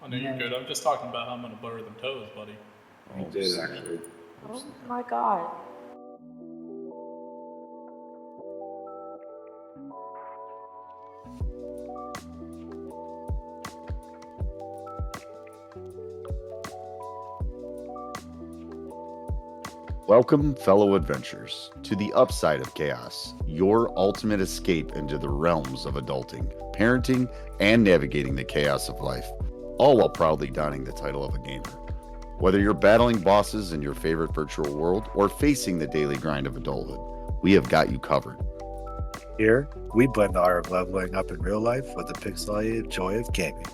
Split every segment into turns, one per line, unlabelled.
I know you're good. I'm just talking about how I'm gonna blur them toes, buddy.
You
Oh,
did
snap.
actually.
Oh my god.
Welcome, fellow adventurers, to the upside of chaos, your ultimate escape into the realms of adulting, parenting, and navigating the chaos of life, all while proudly donning the title of a gamer. Whether you're battling bosses in your favorite virtual world or facing the daily grind of adulthood, we have got you covered.
Here, we blend the art of leveling up in real life with the pixelated joy of gaming.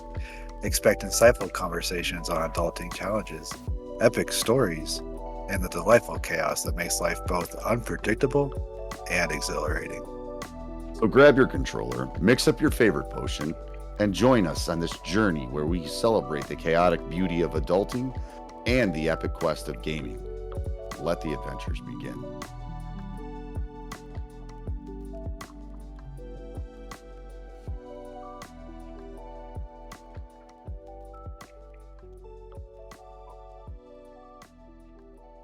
Expect insightful conversations on adulting challenges, epic stories, and the delightful chaos that makes life both unpredictable and exhilarating.
So grab your controller, mix up your favorite potion, and join us on this journey where we celebrate the chaotic beauty of adulting and the epic quest of gaming. Let the adventures begin.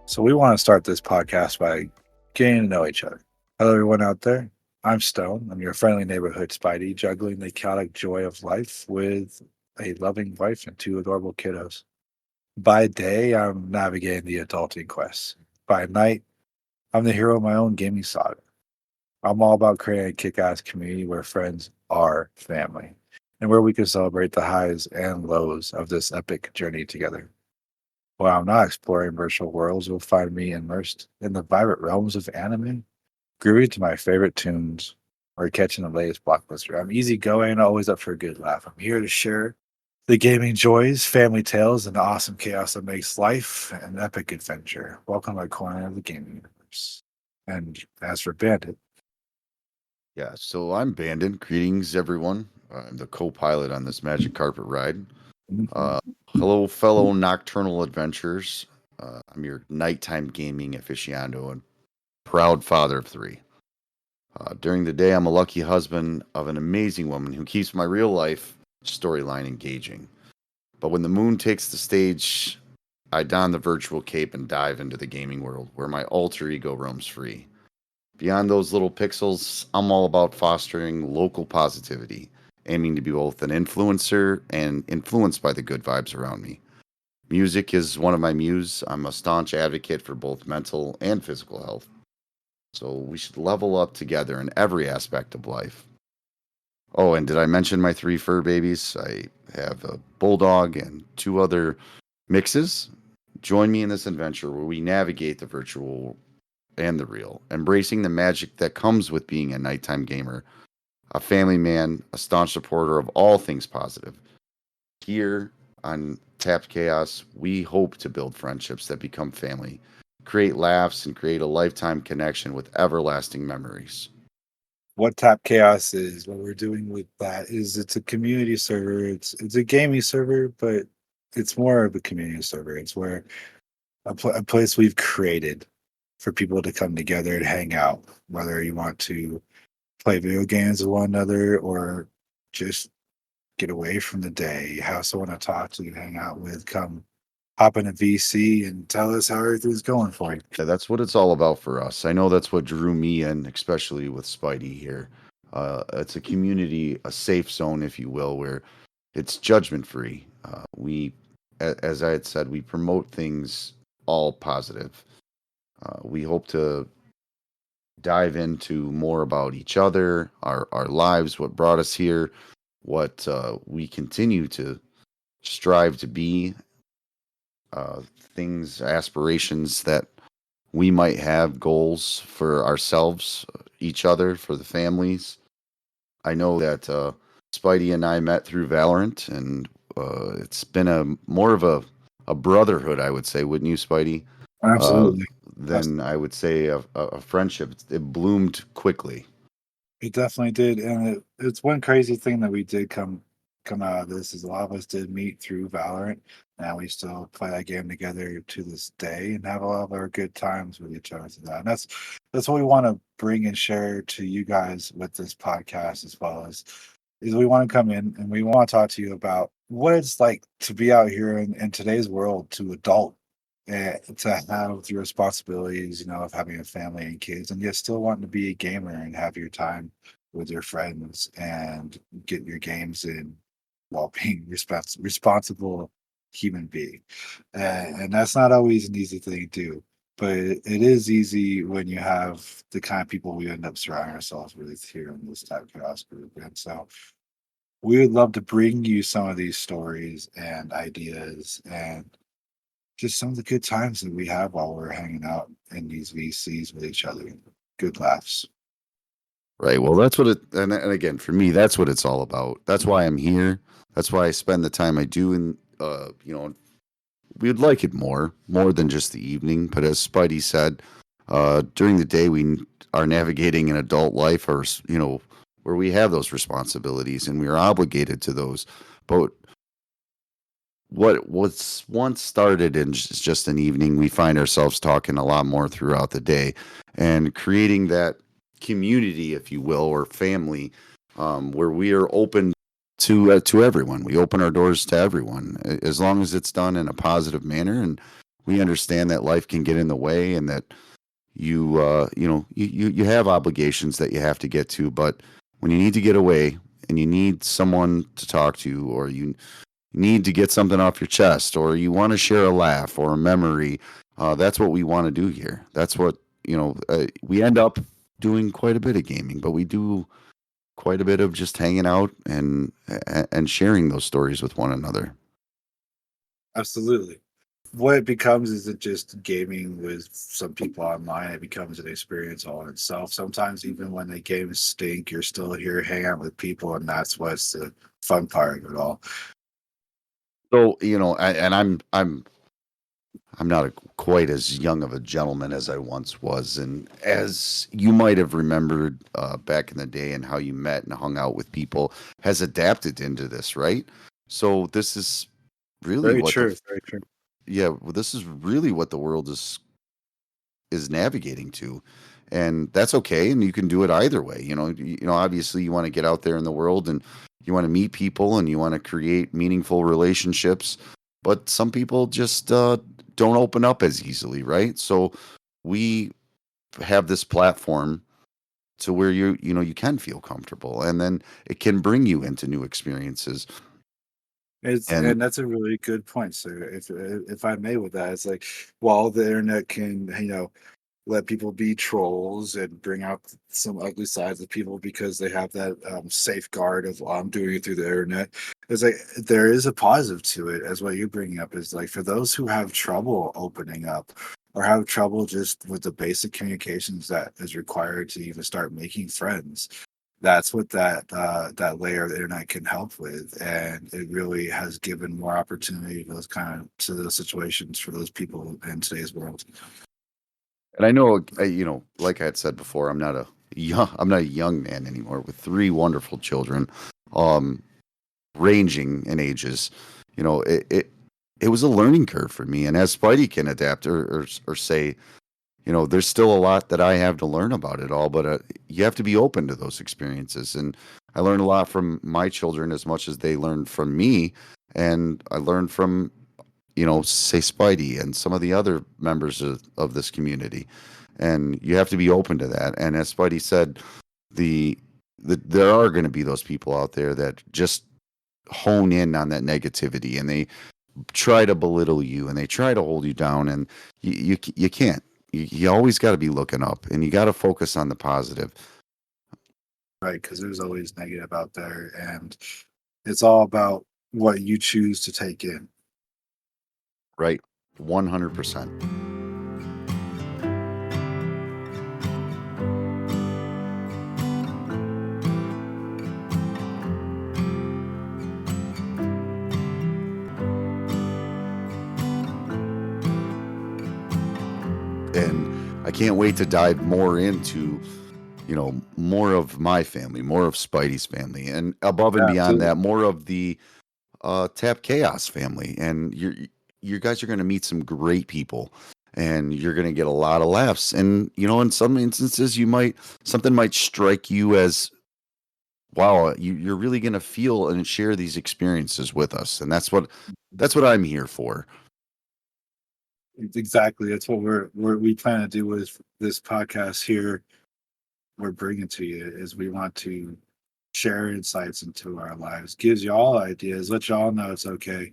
So, we want to start this podcast by getting to know each other. Hello, everyone out there. I'm Stone. I'm your friendly neighborhood Spidey, juggling the chaotic joy of life with a loving wife and two adorable kiddos. By day, I'm navigating the adulting quest. By night, I'm the hero of my own gaming saga. I'm all about creating a kick ass community where friends are family and where we can celebrate the highs and lows of this epic journey together. While I'm not exploring virtual worlds, you'll find me immersed in the vibrant realms of anime, grooving to my favorite tunes, or catching the latest blockbuster. I'm easygoing, always up for a good laugh. I'm here to share the gaming joys, family tales, and the awesome chaos that makes life an epic adventure. Welcome to my corner of the gaming universe. And as for Bandit,
Yeah, so I'm Bandon. Greetings, everyone. I'm the co pilot on this magic carpet ride. Uh, hello, fellow nocturnal adventurers. I'm your nighttime gaming aficionado and proud father of three. During the day, I'm a lucky husband of an amazing woman who keeps my real life storyline engaging. But when the moon takes the stage, I don the virtual cape and dive into the gaming world where my alter ego roams free. Beyond those little pixels, I'm all about fostering local positivity, aiming to be both an influencer and influenced by the good vibes around me. Music is one of my muse. I'm a staunch advocate for both mental and physical health. So we should level up together in every aspect of life. Oh, and did I mention my three fur babies? I have a bulldog and two other mixes. Join me in this adventure where we navigate the virtual and the real, embracing the magic that comes with being a nighttime gamer, a family man, a staunch supporter of all things positive. Here on Tapped Chaos, we hope to build friendships that become family, create laughs, and create a lifetime connection with everlasting memories.
what Tap Chaos is, what we're doing with that is it's a community server. It's a gaming server, but it's more of a community server. It's where a place we've created for people to come together and hang out, whether you want to play video games with one another or just get away from the day, have someone to talk to, hang out with, come hop in a VC and tell us how everything's going for you.
Yeah, that's what it's all about for us. I know that's what drew me in, especially with Spidey here. It's a community, a safe zone, if you will, where it's judgment free. As I had said, we promote things all positive. We hope to dive into more about each other, our lives, what brought us here, what we continue to strive to be, things, aspirations that we might have, goals for ourselves, each other, for the families. I know that Spidey and I met through Valorant, and it's been a more of a brotherhood, I would say, wouldn't you, Spidey? Uh,
Absolutely.
than I would say a friendship. It bloomed quickly.
It definitely did, and it's one crazy thing that we did come out of this is a lot of us did meet through Valorant, and we still play that game together to this day and have a lot of our good times with each other to that. And that's what we want to bring and share to you guys with this podcast as well as is we want to come in and we want to talk to you about what it's like to be out here in today's world, to adult and to have the responsibilities, of having a family and kids, and yet still wanting to be a gamer and have your time with your friends and get your games in while being responsible human being. And that's not always an easy thing to do, but it is easy when you have the kind of people we end up surrounding ourselves with here in this type of chaos group. And so we would love to bring you some of these stories and ideas and just some of the good times that we have while we're hanging out in these VCs with each other. Good laughs.
Right. Well, that's what and again, for me, that's what it's all about. That's why I'm here. That's why I spend the time I do. And, we would like it more than just the evening. But as Spidey said, during the day, we are navigating an adult life, or, where we have those responsibilities and we are obligated to those. But what was once started in just an evening, we find ourselves talking a lot more throughout the day and creating that community, if you will, or family, where we are open to everyone. We open our doors to everyone, as long as it's done in a positive manner, and we understand that life can get in the way, and that you have obligations that you have to get to. But when you need to get away and you need someone to talk to, or you need to get something off your chest, or you want to share a laugh or a memory, that's what we want to do here. That's what, we end up doing quite a bit of gaming, but we do quite a bit of just hanging out and sharing those stories with one another.
Absolutely. What it becomes isn't just gaming with some people online. It becomes an experience all in itself. Sometimes even when the games stink, you're still here hanging out with people, and that's what's the fun part of it all.
So, and I'm not quite as young of a gentleman as I once was, and as you might have remembered back in the day, and how you met and hung out with people has adapted into this, right? So this is really
Very
what
true. Very true.
well, this is really what the world is navigating to, and that's okay. And you can do it either way. Obviously, you want to get out there in the world and you want to meet people and you want to create meaningful relationships, but some people just don't open up as easily, right? So we have this platform to where you can feel comfortable, and then it can bring you into new experiences. And
And that's a really good point, sir. If I may with that, it's like while the internet can, let people be trolls and bring out some ugly sides of people because they have that safeguard of I'm doing it through the internet. It's like there is a positive to it, as what you're bringing up is like for those who have trouble opening up or have trouble just with the basic communications that is required to even start making friends. That's what that layer of the internet can help with, and it really has given more opportunity to those situations for those people in today's world.
I know, like I had said before, I'm not a young man anymore with three wonderful children, um, ranging in ages. It was a learning curve for me, and as Spidey can adapt or say, there's still a lot that I have to learn about it all, but you have to be open to those experiences. And I learned a lot from my children as much as they learned from me, and I learned from say Spidey and some of the other members of this community. And you have to be open to that. And as Spidey said, there are going to be those people out there that just hone in on that negativity, and they try to belittle you and they try to hold you down, and you can't. You always got to be looking up, and you got to focus on the positive.
Right, because there's always negative out there, and it's all about what you choose to take in.
Right, 100%. And I can't wait to dive more into more of my family, more of Spidey's family, and above and beyond
Absolutely.
that, more of the Tap Chaos family. And you guys are going to meet some great people, and you're going to get a lot of laughs. And in some instances, something might strike you as wow, you're really going to feel and share these experiences with us. And that's what I'm here for.
Exactly. That's what we plan to do with this podcast here. We're bringing to you is we want to share insights into our lives, gives you all ideas, let y'all know it's okay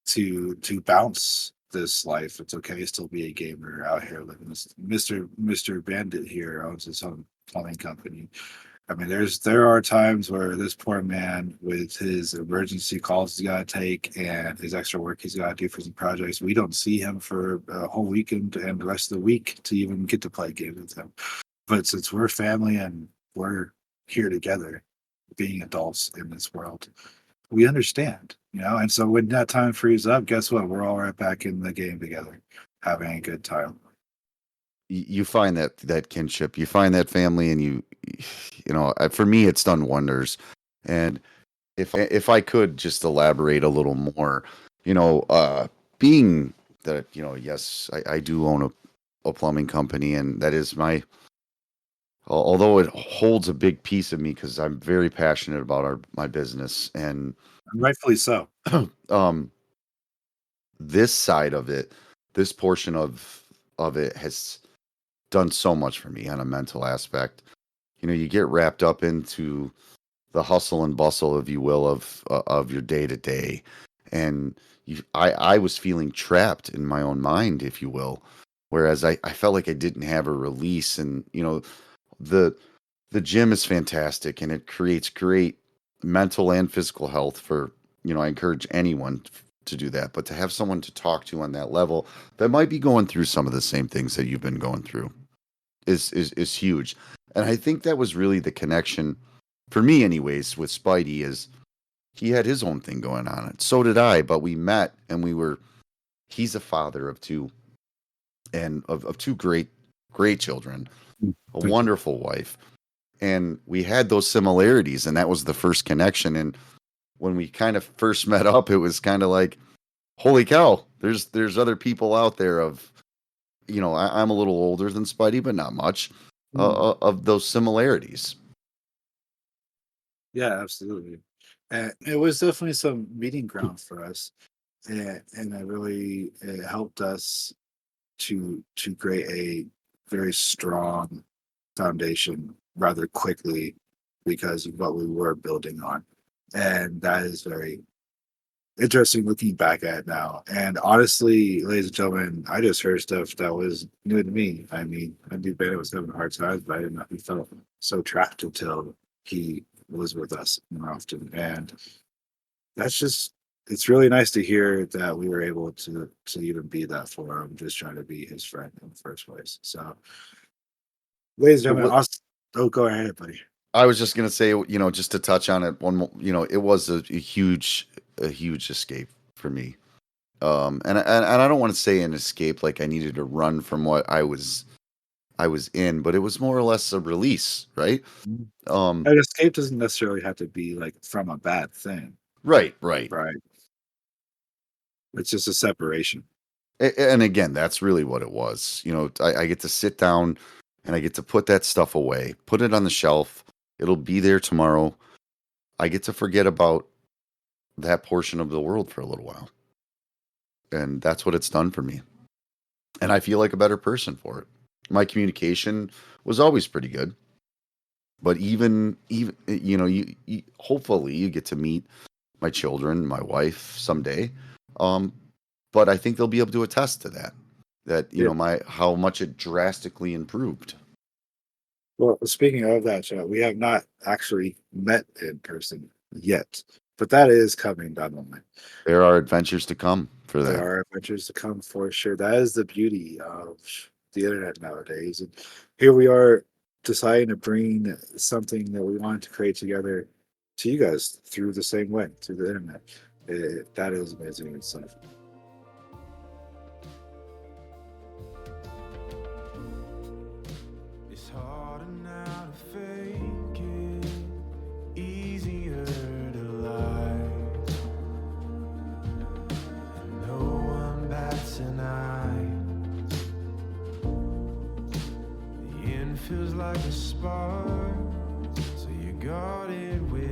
to bounce this life. It's okay to still be a gamer out here living this. Mr. Bandit here owns his own plumbing company. I mean, there are times where this poor man, with his emergency calls he's got to take and his extra work he's got to do for some projects, we don't see him for a whole weekend and the rest of the week to even get to play games with him. But since we're family and we're here together, being adults in this world, we understand, And so when that time frees up, guess what? We're all right back in the game together, having a good time.
You find that kinship, you find that family, and for me, it's done wonders. And if I could just elaborate a little more, being that, yes, I do own a plumbing company, and that is although it holds a big piece of me because I'm very passionate about my business, and
Rightfully so.
this side of it, this portion of it has done so much for me on a mental aspect. You get wrapped up into the hustle and bustle, if you will, of your day to day, and I was feeling trapped in my own mind, if you will, whereas I felt like I didn't have a release. And the gym is fantastic, and it creates great mental and physical health for, I encourage anyone to do that, but to have someone to talk to on that level that might be going through some of the same things that you've been going through is huge. And I think that was really the connection for me anyways with Spidey. Is he had his own thing going on, and so did I, but we met, and he's a father of two, and of two great children, a wonderful wife, and we had those similarities, and that was the first connection. And when we kind of first met up, it was kind of like, holy cow, there's other people out there of, I'm a little older than Spidey, but not much, of those similarities.
Yeah, absolutely. And it was definitely some meeting ground for us, and it helped us to create a very strong foundation rather quickly because of what we were building on. And that is very interesting looking back at it now. And honestly, ladies and gentlemen, I just heard stuff that was new to me. I mean, I knew Bennett was having a hard time, but I didn't know he felt so trapped until he was with us more often. And that's just, it's really nice to hear that we were able to even be that for him, just trying to be his friend in the first place. So, ladies and gentlemen, go ahead, buddy.
I was just gonna say, just to touch on it one more, it was a huge escape for me. And I don't want to say an escape like I needed to run from what I was in, but it was more or less a release, right?
An escape doesn't necessarily have to be like from a bad thing.
Right.
It's just a separation.
And again, that's really what it was. I get to sit down and I get to put that stuff away, put it on the shelf. It'll be there tomorrow. I get to forget about that portion of the world for a little while. And that's what it's done for me. And I feel like a better person for it. My communication was always pretty good. But even you hopefully you get to meet my children, my wife someday. But I think they'll be able to attest to that how much it drastically improved.
Well, speaking of that, Joe, we have not actually met in person yet, but that is coming down the line.
There are adventures to come for that.
There are adventures to come for sure. That is the beauty of the internet nowadays. And here we are deciding to bring something that we wanted to create together to you guys through the same way, through the internet. That is amazing in itself.
It's harder now to fake it, easier to lie. And no one bats an eye. The end feels like a spark, so you guard it with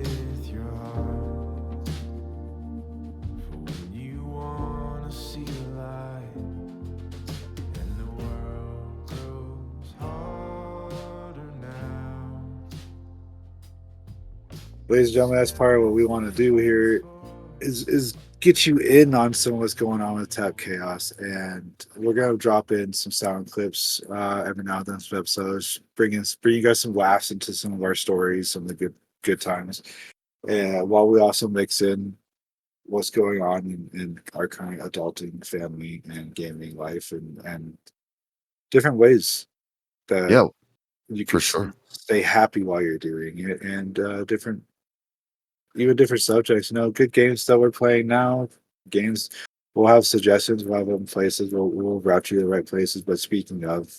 ladies and gentlemen, that's part of what we want to do here is get you in on some of what's going on with Tap Chaos, and we're gonna drop in some sound clips every now and then, some episodes, bring you guys some laughs into some of our stories, some of the good times, and while we also mix in what's going on in our current adulting, family, and gaming life, and different ways that
Yeah,
you
for
can
sure.
stay happy while you're doing it, and different subjects. Good games that we're playing now. Games we'll have suggestions. We'll have them places. We'll route you to the right places. But speaking of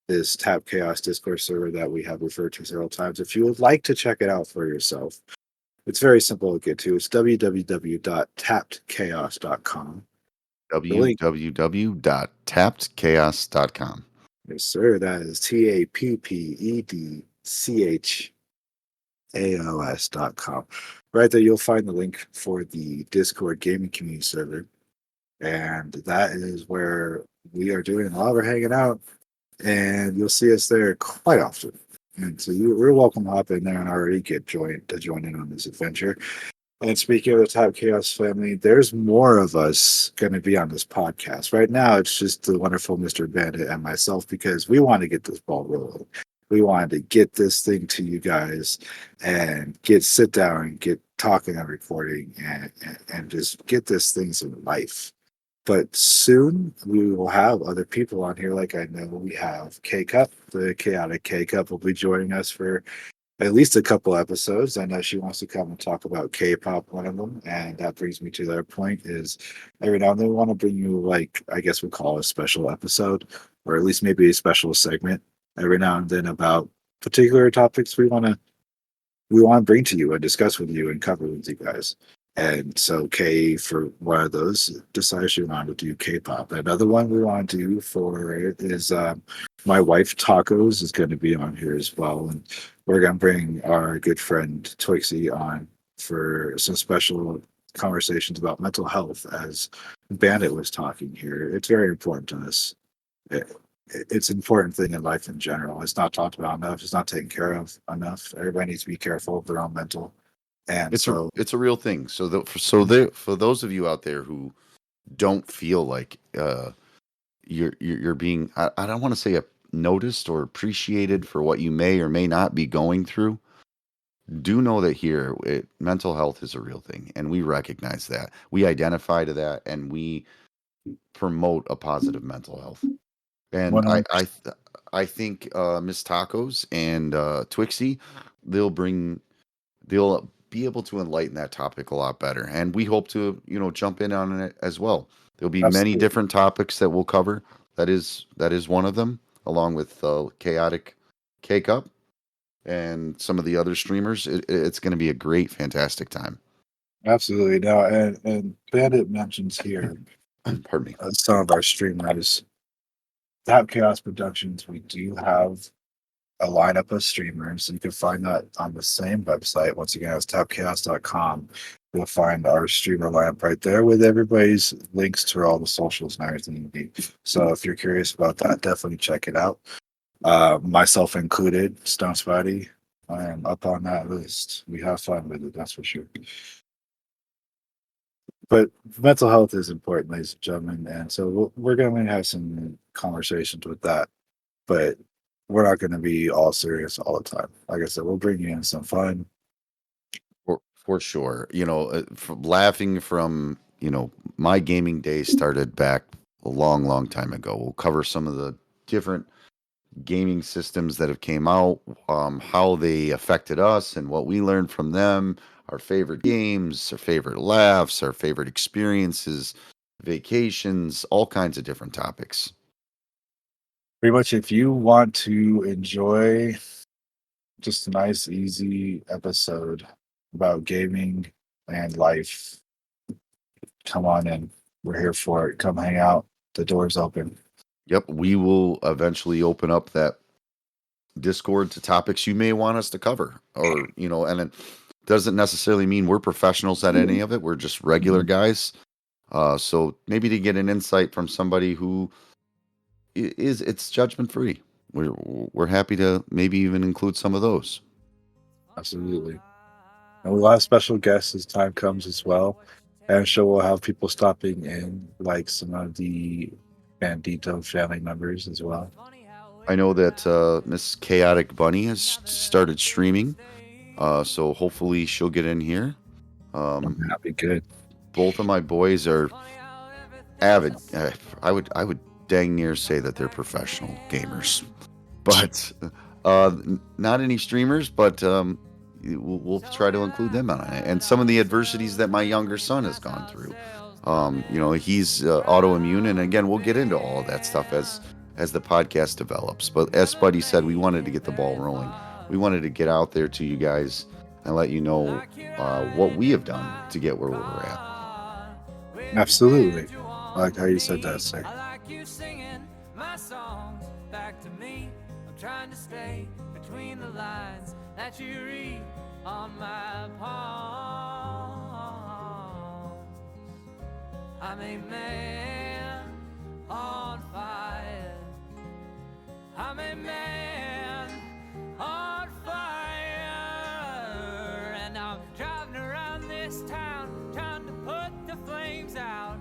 this Tap Chaos Discord server that we have referred to several times, if you would like to check it out for yourself, it's very simple to get to. It's www.tappedchaos.com. The link,
www.tappedchaos.com.
yes, sir. That is tappedchaos.com. Right there, you'll find the link for the Discord gaming community server. And that is where we are doing a lot of our hanging out. And you'll see us there quite often. And so you're welcome to hop in there and already join in on this adventure. And speaking of the Top Chaos family, there's more of us going to be on this podcast. Right now, it's just the wonderful Mr. Bandit and myself because we want to get this ball rolling. We wanted to get this thing to you guys and sit down and get talking and recording and just get this thing some life. But soon we will have other people on here. Like I know we have K Cup, the chaotic K Cup will be joining us for at least a couple episodes. I know she wants to come and talk about K-pop, one of them, and that brings me to their point is every now and then we want to bring you, like, I guess we'll call it a special episode, or at least maybe a special segment every now and then about particular topics we want to bring to you and discuss with you and cover with you guys. And so Kay, for one of those, decides she wanted to do K-pop. Another one we want to do for it is my wife Tacos is going to be on here as well, and we're going to bring our good friend Twixie on for some special conversations about mental health. As Bandit was talking here, it's very important to us. It's an important thing in life in general. It's not talked about enough. It's not taken care of enough. Everybody needs to be careful of their own mental. And so,
It's a real thing. For those of you out there who don't feel like you're being I don't want to say noticed or appreciated for what you may or may not be going through, do know that mental health is a real thing, and we recognize that. We identify to that, and we promote a positive mental health. And
one of
I think Miss Tacos and Twixie, they'll bring they'll be able to enlighten that topic a lot better. And we hope to, jump in on it as well. There'll be many
absolutely,
different topics that we'll cover. That is one of them, along with Chaotic Cake Up and some of the other streamers. It's going to be a great, fantastic time.
absolutely. No, and Bandit mentions here
Pardon me.
some of our streamers. Tap Chaos Productions, we do have a lineup of streamers. You can find that on the same website. Once again, it's tapchaos.com. You'll find our streamer lineup right there with everybody's links to all the socials and everything you need. So if you're curious about that, definitely check it out. Myself included, Stone Spidey. I am up on that list. We have fun with it, that's for sure. But mental health is important, ladies and gentlemen, and so we're going to have some conversations with that. But we're not going to be all serious all the time. Like I said, we'll bring you in some fun.
For sure. Laughing from, my gaming days started back a long, long time ago. We'll cover some of the different gaming systems that have came out, how they affected us and what we learned from them, our favorite games, our favorite laughs, our favorite experiences, vacations, all kinds of different topics.
Pretty much, if you want to enjoy just a nice, easy episode about gaming and life, come on in. We're here for it. Come hang out. The door's open.
Yep, we will eventually open up that Discord to topics you may want us to cover, or and it doesn't necessarily mean we're professionals at any of it. We're just regular guys. So maybe to get an insight from somebody who it's judgment free. We're happy to maybe even include some of those.
Absolutely. And we'll have special guests as time comes as well. And I'm sure we'll have people stopping in, like some of the Bandito family members as well.
I know that Miss Chaotic Bunny has started streaming, so hopefully she'll get in here.
That'd be good.
Both of my boys are avid. I would dang near say that they're professional gamers, but not any streamers. But we'll try to include them on it, and some of the adversities that my younger son has gone through. He's autoimmune, and again, we'll get into all of that stuff as the podcast develops. But as Buddy said, we wanted to get the ball rolling. We wanted to get out there to you guys and let you know what we have done to get where we're at.
Absolutely. I like how you said that, sir.
I like you singing my songs back to me. I'm trying to stay between the lines that you read on my palm. I'm a man on fire. I'm a man on fire. And I'm driving around this town trying to put the flames out.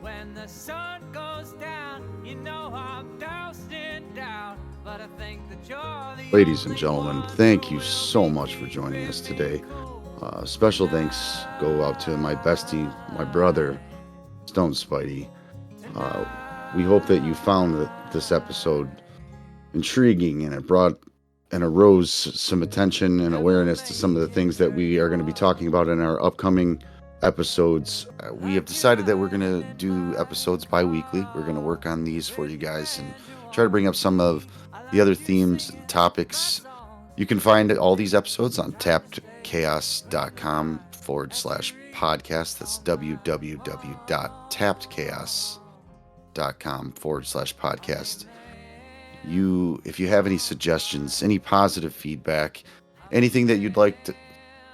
When the sun goes down, you know I'm doused in doubt. But I think that you're the
Ladies and gentlemen, thank you so much for joining us today. Special thanks go out to my bestie, my brother, Stone Spidey. We hope that you found this episode intriguing, and it brought and arose some attention and awareness to some of the things that we are going to be talking about in our upcoming episodes. We have decided that we're going to do episodes bi-weekly. We're going to work on these for you guys and try to bring up some of the other themes and topics. You can find all these episodes on tappedchaos.com/podcast. That's www.tappedchaos.com/podcast. If you have any suggestions, any positive feedback, anything that you'd like to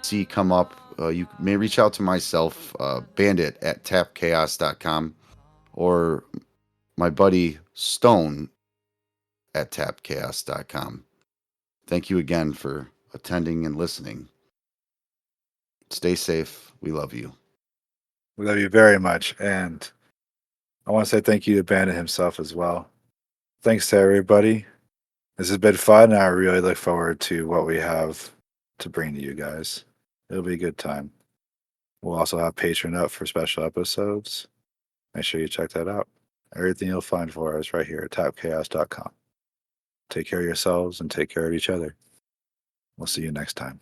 see come up, you may reach out to myself, Bandit at tappedchaos.com, or my buddy Stone at tappedchaos.com. Thank you again for attending and listening. Stay safe. We love you.
We love you very much. And I want to say thank you to Bandit himself as well. Thanks to everybody. This has been fun, and I really look forward to what we have to bring to you guys. It'll be a good time. We'll also have Patreon up for special episodes. Make sure you check that out. Everything you'll find for us right here at tappedchaos.com. Take care of yourselves and take care of each other. We'll see you next time.